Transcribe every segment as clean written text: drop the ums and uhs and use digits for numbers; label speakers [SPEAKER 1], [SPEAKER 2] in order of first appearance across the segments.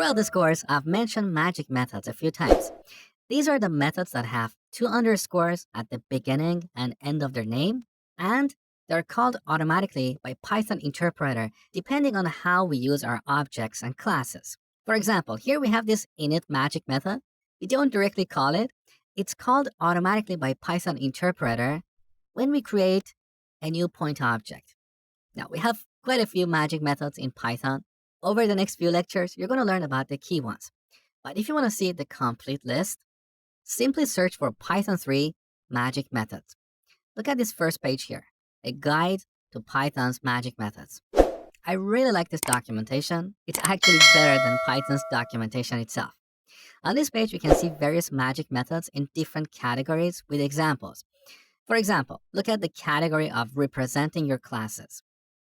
[SPEAKER 1] Throughout this course, I've mentioned magic methods a few times. These are the methods that have two underscores at the beginning and end of their name, and they're called automatically by Python interpreter depending on how we use our objects and classes. For example, here we have this init magic method. We don't directly call it. It's called automatically by Python interpreter when we create a new point object. Now, we have quite a few magic methods in Python. Over the next few lectures, you're going to learn about the key ones. But if you want to see the complete list, simply search for Python 3 magic methods. Look at this first page here, a guide to Python's magic methods. I really like this documentation. It's actually better than Python's documentation itself. On this page, we can see various magic methods in different categories with examples. For example, look at the category of representing your classes.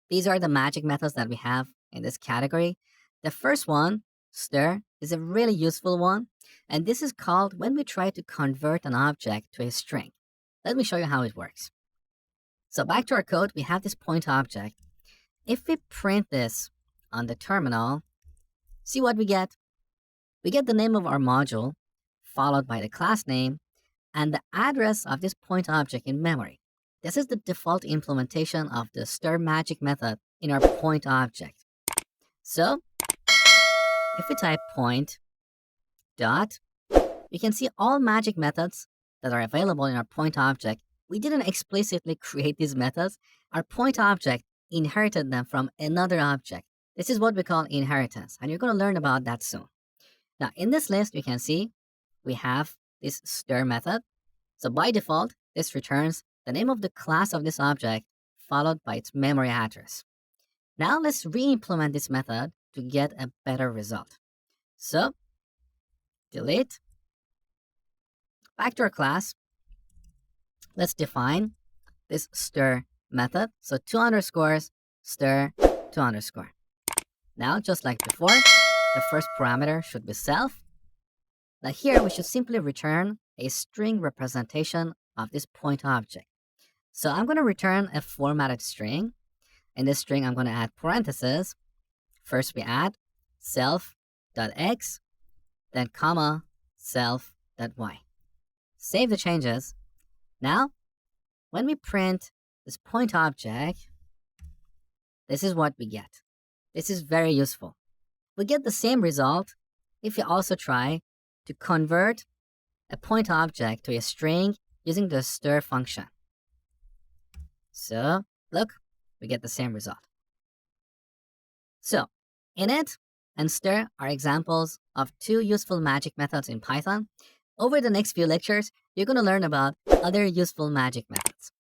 [SPEAKER 1] These are the magic methods that we have in this category. The first one, stir, is a really useful one, and this is called when we try to convert an object to a string. Let me show you how it works. So back to our code, we have this point object. If we print this on the terminal, see what we get? We get the name of our module, followed by the class name, and the address of this point object in memory. This is the default implementation of the stir magic method in our point object. So, if we type point dot, we can see all magic methods that are available in our point object. We didn't explicitly create these methods. Our point object inherited them from another object. This is what we call inheritance, and you're going to learn about that soon. Now, in this list, you can see we have this stir method. So by default, this returns the name of the class of this object followed by its memory address. Now let's re-implement this method to get a better result. So, delete. Back to our class. Let's define this stir method. So 2 underscores, stir, 2 underscore. Now, just like before, the first parameter should be self. Now here, we should simply return a string representation of this point object. So I'm going to return a formatted string. In this string, I'm going to add parentheses. First, we add self.x, then comma self.y. Save the changes. Now, when we print this point object, this is what we get. This is very useful. We get the same result if we also try to convert a point object to a string using the stir function. So, look, we get the same result. So, init and stir are examples of two useful magic methods in Python. Over the next few lectures, you're going to learn about other useful magic methods.